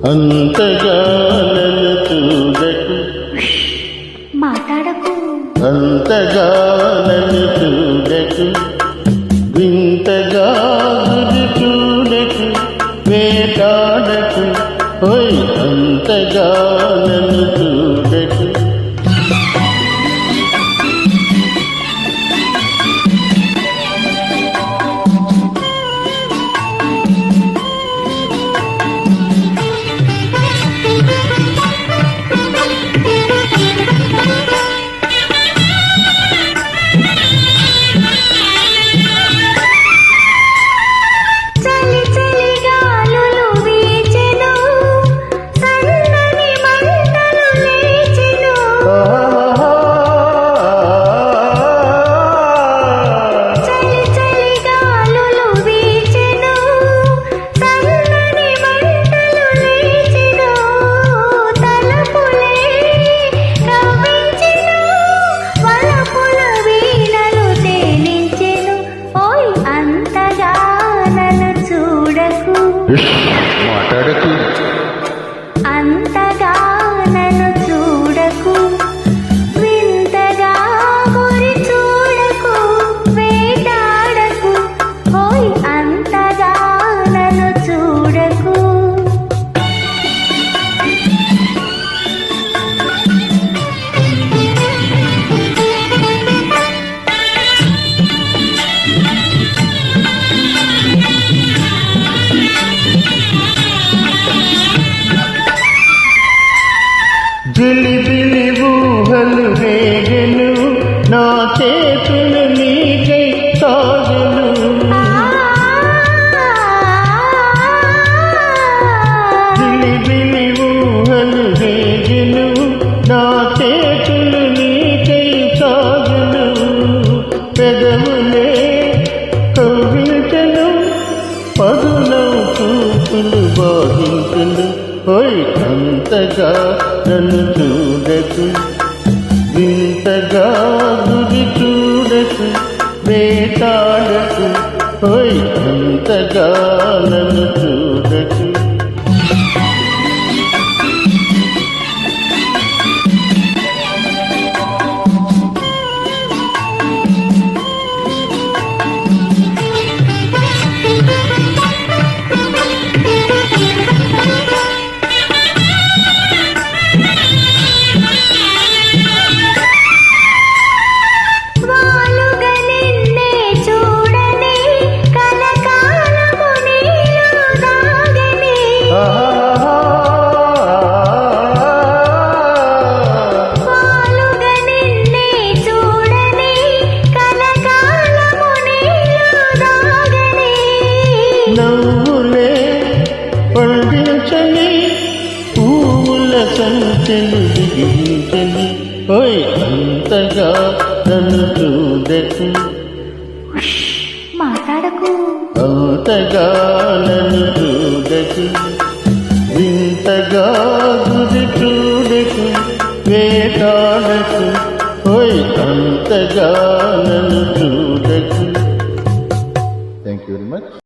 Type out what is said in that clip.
అంతగా నన్ను చూడకు, మాట్లాడకు, అంతగా నన్ను చూడకు, వింతగా గురి చూడకు, వేటాడకు, ఓయ్ అంతగా నన్ను చూడకు. మాట్లాడకు, అంతగా నన్ను చూడకు, వింతగా గురి చూడకు, వేటాడకు, ఓయ్ అంతగా నన్ను చూడకు. జిలిబిలి ఊహలు రేగెను, నా చేతులు నీకై సాగెను. జిలిబిలి ఊహలు రేగెను, నా చేతులు నీకై సాగెను. పెదవులే కవ్వించెను, పదునౌ చూపులు బాధించెను, ఓయ్ అంతగా నన్ను చూడకు, వింతగా గురి చూడకు, వేటాడకు, ఓయ్ అంతగా నన్ను చూడకు. నవ్వులే పండించని, పూల సంచెలు దిగించని, ఓయ్ అంతగా నన్ను చూడకు, మాట్లాడకు, అంతగా నన్ను చూడకు, వింతగా గురి చూడకు, వేటాడకు, ఓయ్ అంతగా నన్ను